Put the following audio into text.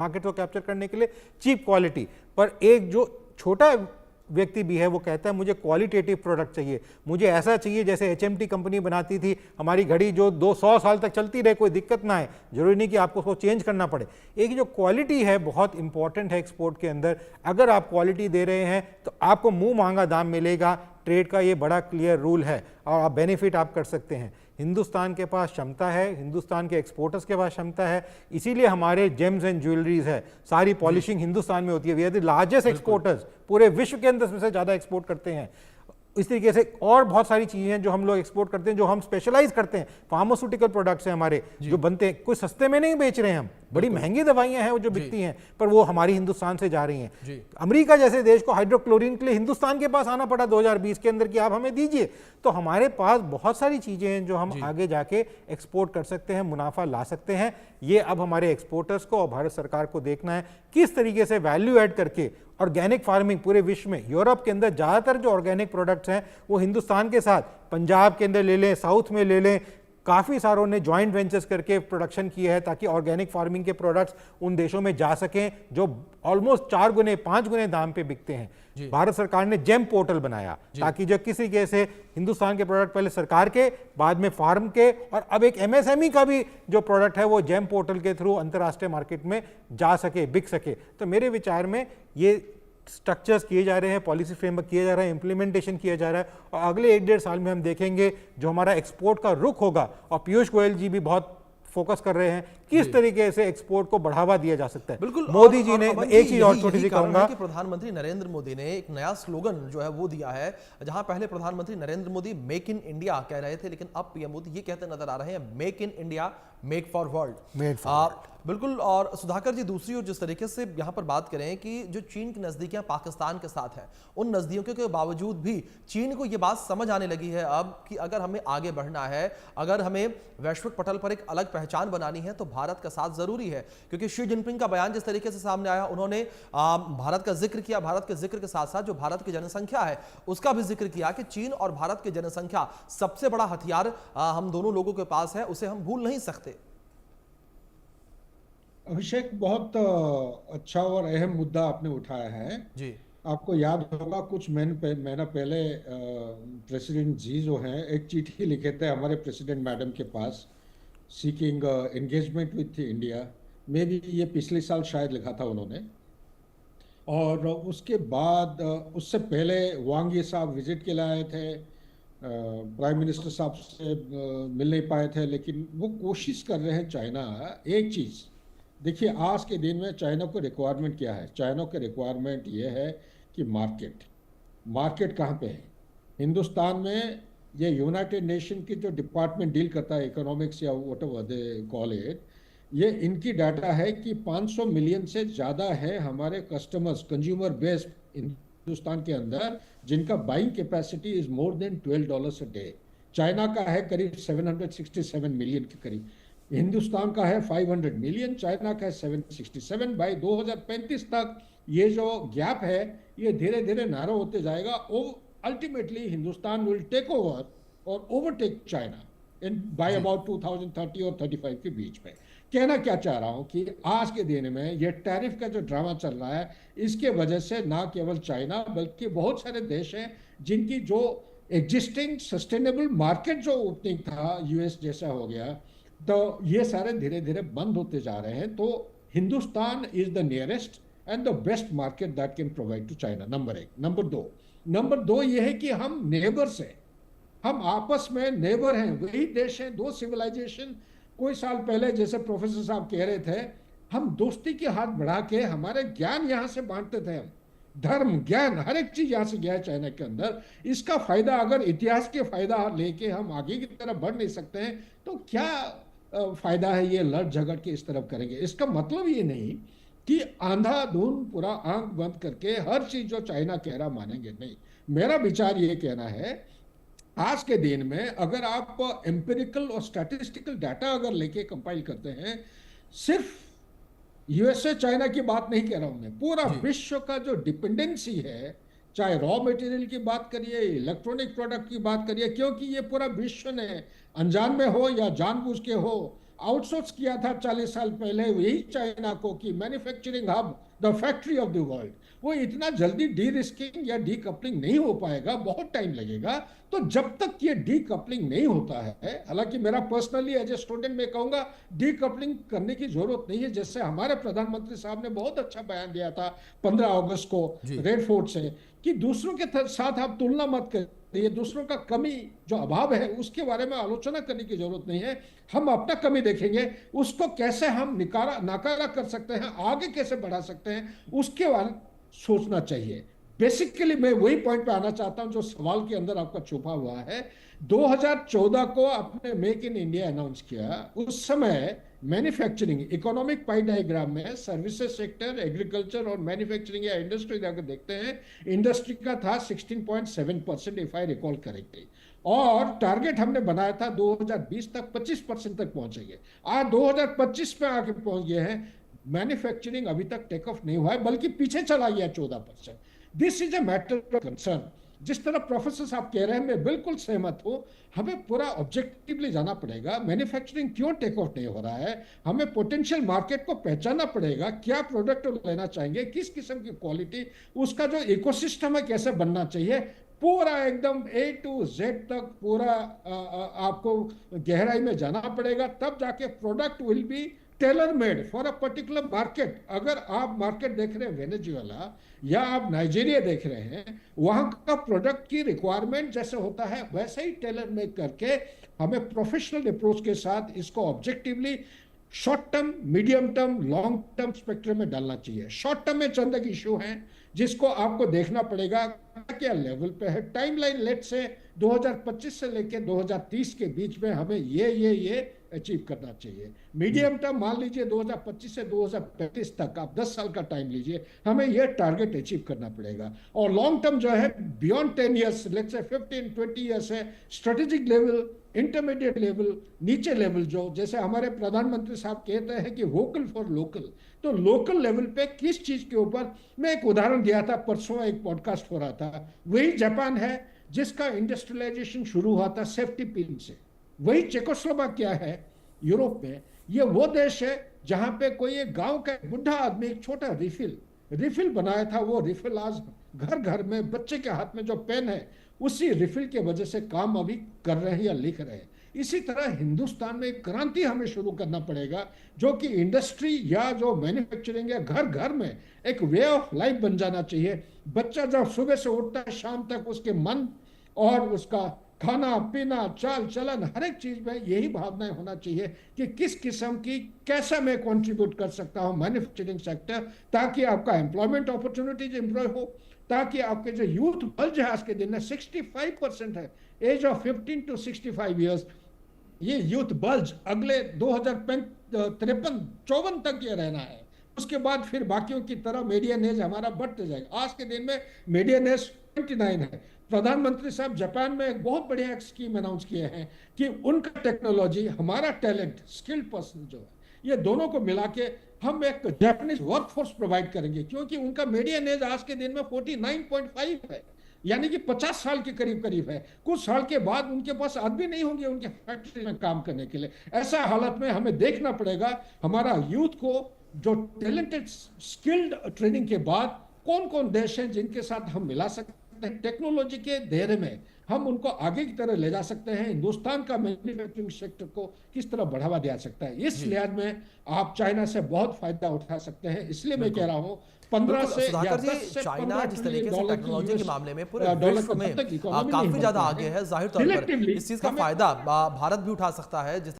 Market को capture करने के लिए चीप क्वालिटी। पर एक जो छोटा व्यक्ति भी है वो कहता है मुझे क्वालिटेटिव प्रोडक्ट चाहिए, मुझे ऐसा चाहिए जैसे एचएमटी कंपनी बनाती थी, हमारी घड़ी जो 200 साल तक चलती रहे, कोई दिक्कत ना आए, जरूरी नहीं कि आपको उसको चेंज करना पड़े। एक जो क्वालिटी है बहुत इंपॉर्टेंट है एक्सपोर्ट के अंदर। अगर आप क्वालिटी दे रहे हैं तो आपको मुंह मांगा दाम मिलेगा। ट्रेड का ये बड़ा क्लियर रूल है और आप बेनिफिट आप कर सकते हैं। हिंदुस्तान के पास क्षमता है, हिंदुस्तान के एक्सपोर्टर्स के पास क्षमता है, इसीलिए हमारे जेम्स एंड ज्वेलरीज है, सारी पॉलिशिंग हिंदुस्तान में होती है। We are the largest exporters, पूरे विश्व के अंदर सबसे ज़्यादा एक्सपोर्ट करते हैं। इस तरीके से और बहुत सारी चीज़ें हैं जो हम लोग एक्सपोर्ट करते हैं, जो हम स्पेशलाइज करते हैं। फार्मास्यूटिकल प्रोडक्ट्स हैं हमारे जो बनते हैं, कोई सस्ते में नहीं बेच रहे हैं हम, बड़ी महंगी दवाइयां हैं वो जो बिकती हैं, पर वो हमारी हिंदुस्तान से जा रही हैं। अमेरिका जैसे देश को हाइड्रोक्लोरीन के लिए हिंदुस्तान के पास आना पड़ा 2020 के अंदर कि आप हमें दीजिए। तो हमारे पास बहुत सारी चीज़ें हैं जो हम आगे जाके एक्सपोर्ट कर सकते हैं, मुनाफा ला सकते हैं। ये अब हमारे एक्सपोर्टर्स को और भारत सरकार को देखना है किस तरीके से वैल्यू ऐड करके ऑर्गेनिक फार्मिंग पूरे विश्व में, यूरोप के अंदर ज़्यादातर जो ऑर्गेनिक प्रोडक्ट्स हैं वो हिंदुस्तान के साथ, पंजाब के अंदर ले लें, साउथ में ले लें, काफ़ी सारों ने जॉइंट वेंचर्स करके प्रोडक्शन किया है ताकि ऑर्गेनिक फार्मिंग के प्रोडक्ट्स उन देशों में जा सकें जो ऑलमोस्ट 4 गुने 5 गुने दाम पे बिकते हैं। भारत सरकार ने जेम पोर्टल बनाया ताकि जो किसी के से हिंदुस्तान के प्रोडक्ट पहले सरकार के, बाद में फार्म के, और अब एक एमएसएमई का भी जो प्रोडक्ट है वो जेम पोर्टल के थ्रू अंतर्राष्ट्रीय मार्केट में जा सके, बिक सके। तो मेरे विचार में ये स्ट्रक्चर्स किए जा रहे हैं, पॉलिसी फ्रेमवर्क किया जा रहा है, इंप्लीमेंटेशन किया जा रहा है, और अगले 1-1.5 साल में हम देखेंगे जो हमारा एक्सपोर्ट का रुख होगा। और पीयूष गोयल जी भी बहुत फोकस कर रहे हैं किस तरीके से एक्सपोर्ट को बढ़ावा दिया जा सकता है। बिल्कुल, मोदी जी ने एक चीज और छोटी सी कहूंगा कि प्रधानमंत्री नरेंद्र मोदी ने एक नया स्लोगन जो है वो दिया है। जहां पहले प्रधानमंत्री Narendra Modi make in India कह रहे थे, लेकिन अब पीएम मोदी ये कहते नजर आ रहे हैं make in India make for world. बिल्कुल। और सुधाकर जी, दूसरी ओर जिस तरीके से यहां पर बात करें कि जो चीन की नजदीकियां पाकिस्तान के साथ है, उन नजदीकियों के बावजूद भी चीन को यह बात समझ आने लगी है अब कि अगर हमें आगे बढ़ना है, अगर हमें वैश्विक पटल पर एक अलग पहचान बनानी है तो भारत का साथ जरूरी है। क्योंकि शी जिनपिंग का बयान जिस तरीके से सामने आया, उन्होंने भारत का जिक्र किया, भारत के जिक्र के साथ साथ जो भारत की जनसंख्या है उसका भी जिक्र किया कि चीन और भारत की जनसंख्या सबसे बड़ा हथियार हम दोनों लोगों के पास है, उसे हम भूल नहीं सकते। अभिषेक, बहुत अच्छा और अहम मुद्दा आपने उठाया है जी। आपको याद होगा कुछ महीना पहले प्रेसिडेंट जी जो हैं एक चिट्ठी लिखे थे हमारे प्रेसिडेंट मैडम के पास, सीकिंग एंगेजमेंट विथ इंडिया। मे भी ये पिछले साल शायद लिखा था उन्होंने। और उसके बाद उससे पहले वांग यी साहब विजिट के लिए आए थे, प्राइम मिनिस्टर साहब से मिल नहीं पाए थे, लेकिन वो कोशिश कर रहे हैं। चाइना एक चीज़ देखिए, आज के दिन में चाइना को रिक्वायरमेंट क्या है? चाइना के रिक्वायरमेंट ये है कि मार्केट कहाँ पे है? हिंदुस्तान में ये यूनाइटेड नेशन की जो डिपार्टमेंट डील करता है इकोनॉमिक्स या what ever they call it, ये इनकी डाटा है कि 500 मिलियन से ज़्यादा है हमारे कस्टमर्स, कंज्यूमर बेस हिंदुस्तान के अंदर, जिनका buying capacity is more than $12 a day. China का है करीब 767 मिलियन के करीब, हिंदुस्तान का है 500 मिलियन, चाइना का है 767। बाई 2035 तक ये जो गैप है ये धीरे धीरे नारो होते जाएगा। Ultimately Hindustan will take over और overtake China in by about 2030 और 35 के बीच में। कहना क्या चाह रहा हूं कि आज के दिन में ये टैरिफ का जो ड्रामा चल रहा है, इसके वजह से ना केवल चाइना बल्कि बहुत सारे देश हैं जिनकी जो एग्जिस्टिंग सस्टेनेबल मार्केट जो ओपनिंग था, यूएस जैसा हो गया, तो ये सारे धीरे धीरे बंद होते जा रहे हैं। तो Hindustan is the nearest and the best market that can provide to China, number 1। Number दो ये है कि हम नेबर्स हैं, हम आपस में नेबर हैं, वही देश हैं, दो सिविलाइजेशन। कोई साल पहले जैसे प्रोफेसर साहब कह रहे थे, हम दोस्ती के हाथ बढ़ा के हमारे ज्ञान यहाँ से बांटते थे, हम धर्म ज्ञान हर एक चीज यहाँ से गया है चाइना के अंदर। इसका फायदा अगर इतिहास के फायदा लेके हम आगे की तरफ बढ़ नहीं सकते हैं तो क्या फायदा है ये लड़ झगड़ के इस तरफ करेंगे? इसका मतलब ये नहीं कि अंधाधुन पूरा आंख बंद करके हर चीज जो चाइना कह रहा मानेंगे, नहीं। मेरा विचार ये कहना है, आज के दिन में अगर आप एम्पिरिकल और स्टैटिस्टिकल डाटा अगर लेके कंपाइल करते हैं, सिर्फ यूएसए चाइना की बात नहीं कह रहा हूं मैं, पूरा विश्व का जो डिपेंडेंसी है, चाहे रॉ मटेरियल की बात करिए, इलेक्ट्रॉनिक प्रोडक्ट की बात करिए, क्योंकि ये पूरा विश्व ने अनजान में हो या जानबूझ के हो आउटसोर्स किया था 40 साल पहले यही चाइना को कि manufacturing hub, the factory of the world, वो इतना जल्दी डी रिस्किंग या डी कपलिंग नहीं हो पाएगा, बहुत टाइम लगेगा। तो जब तक ये डी कपलिंग नहीं होता है, हालांकि मेरा पर्सनली एज ए स्टूडेंट मैं कहूंगा डी कपलिंग करने की जरूरत नहीं है। जैसे हमारे प्रधानमंत्री साहब ने बहुत अच्छा बयान दिया था 15 अगस्त को रेड फोर्ट से, कि दूसरों के साथ आप तुलना मत करिए, दूसरों का कमी जो अभाव है उसके बारे में आलोचना करने की जरूरत नहीं है। हम अपना कमी देखेंगे, उसको कैसे हम नाकारा कर सकते हैं, आगे कैसे बढ़ा सकते हैं, उसके बारे में सोचना चाहिए। बेसिकली मैं वही पॉइंट पे आना चाहता हूं जो सवाल के अंदर आपका छुपा हुआ है। 2014 को आपने मेक इन इंडिया अनाउंस किया, उस समय मैन्युफैक्चरिंग इकोनॉमिक पाई डायग्राम में सर्विसेज सेक्टर, एग्रीकल्चर और मैन्युफैक्चरिंग या इंडस्ट्री अगर देखते हैं, इंडस्ट्री का था 16.7% इफ आई रिकॉल करेक्टली, और टारगेट हमने बनाया था 2020 तक 25% तक पहुंचेंगे। आज 2025 पे आके पहुंच गए हैं, मैन्युफैक्चरिंग अभी तक टेक ऑफ नहीं हुआ है, बल्कि पीछे चला गया 14%। This is a matter of concern. जिस तरह प्रोफेसर साहब कह रहे हैं, मैं बिल्कुल सहमत हूं, हमें पूरा ऑब्जेक्टिवली जाना पड़ेगा। मैन्युफैक्चरिंग क्यों टेक ऑफ नहीं हो रहा है, हमें पोटेंशियल मार्केट को पहचानना पड़ेगा, क्या प्रोडक्ट लेना चाहेंगे, किस किस्म की क्वालिटी, उसका जो इकोसिस्टम है कैसे बनना चाहिए, पूरा एकदम A to Z तक पूरा आपको गहराई में जाना पड़ेगा, तब जाके product will be tailor made for a particular market. अगर आप मार्केट देख रहे हैं वेनेजुएला या आप नाइजीरिया देख रहे हैं, वहां का प्रोडक्ट की रिक्वायरमेंट जैसे होता है वैसे ही टेलर मेड करके हमें प्रोफेशनल अप्रोच के साथ इसको objectively short term, medium term, long term spectrum में डालना चाहिए। शॉर्ट टर्म में चंद इशू हैं जिसको आपको देखना पड़ेगा क्या लेवल पे है। टाइमलाइन लेट से 2025 से लेकर 2030 के बीच में हमें ये अचीव करना चाहिए। मीडियम टर्म मान लीजिए 2025 से 2035 तक, आप 10 साल का टाइम लीजिए, हमें ये टारगेट अचीव करना पड़ेगा। और लॉन्ग टर्म जो है beyond 10 years, let's say 15-20 years है, स्ट्रेटेजिक लेवल, इंटरमीडिएट लेवल, नीचे लेवल, जो जैसे हमारे प्रधानमंत्री साहब कहते हैं कि वोकल फॉर लोकल, तो लोकल लेवल पे किस चीज के ऊपर, मैं एक उदाहरण दिया था परसों, एक पॉडकास्ट हो रहा था, वही जापान है जिसका इंडस्ट्रियलाइजेशन शुरू हुआ था सेफ्टी पिन से। वही चेकोस्लोवाकिया है यूरोप में, ये वो देश है जहां पे कोई एक गांव का बुढ़ा आदमी एक छोटा रिफिल बनाया था। वो रिफिल आज घर घर में बच्चे के हाथ में जो पेन है, उसी रिफिल के वजह से काम अभी कर रहे हैं या लिख रहे हैं। इसी तरह हिंदुस्तान में एक क्रांति हमें शुरू करना पड़ेगा, जो कि इंडस्ट्री या जो मैन्युफैक्चरिंग है घर घर में एक वे ऑफ लाइफ बन जाना चाहिए। बच्चा जब सुबह से उठता है शाम तक, उसके मन और उसका खाना पीना, चाल चलन, हर एक चीज में यही भावनाएं होना चाहिए कि किस किस्म की, कैसा मैं कंट्रीब्यूट कर सकता हूं मैन्युफैक्चरिंग सेक्टर, ताकि आपका एम्प्लॉयमेंट अपॉर्चुनिटीज इंप्रूव हो, ताकि आपके जो यूथ बल्ज है आज के दिन में 65% है, एज ऑफ 15 to 65 ईयर्स, ये यूथ बल्ज अगले 2053-54 तक ये रहना है। उसके बाद फिर बाकियों की तरह मीडियन एज हमारा बढ़ते जाएगा। आज के दिन में मीडियन एज 29 है। प्रधानमंत्री साहब जापान में एक बहुत बढ़िया एक स्कीम अनाउंस किए हैं कि उनका टेक्नोलॉजी, हमारा टैलेंट, स्किल्ड पर्सन जो है, ये दोनों को मिला के हम एक जापानीज वर्कफोर्स प्रोवाइड करेंगे, क्योंकि उनका मीडियन एज आज के दिन में 49.5 है, यानी कि 50 साल के करीब है। कुछ साल के बाद उनके पास आदमी नहीं होंगे उनके फैक्ट्री में काम करने के लिए। ऐसा हालत में हमें देखना पड़ेगा हमारा यूथ को जो टैलेंटेड स्किल्ड ट्रेनिंग के बाद कौन कौन देश हैं जिनके साथ हम मिला सकते हैं, टेक्नोलॉजी के दायरे में हम उनको आगे की तरह ले जा सकते हैं। हिंदुस्तान का मैन्युफैक्चरिंग सेक्टर को किस तरह बढ़ावा दिया सकता है, इस लिहाज में आप चाइना से बहुत फायदा उठा सकते हैं। इसलिए मैं कह रहा हूं 15 से या 10 से चाइना जिस तरीके से टेक्नोलॉजी के मामले में पूरे विश्व में काफी ज्यादा आगे है, जाहिर तौर पर इस चीज का फायदा भारत भी उठा सकता है।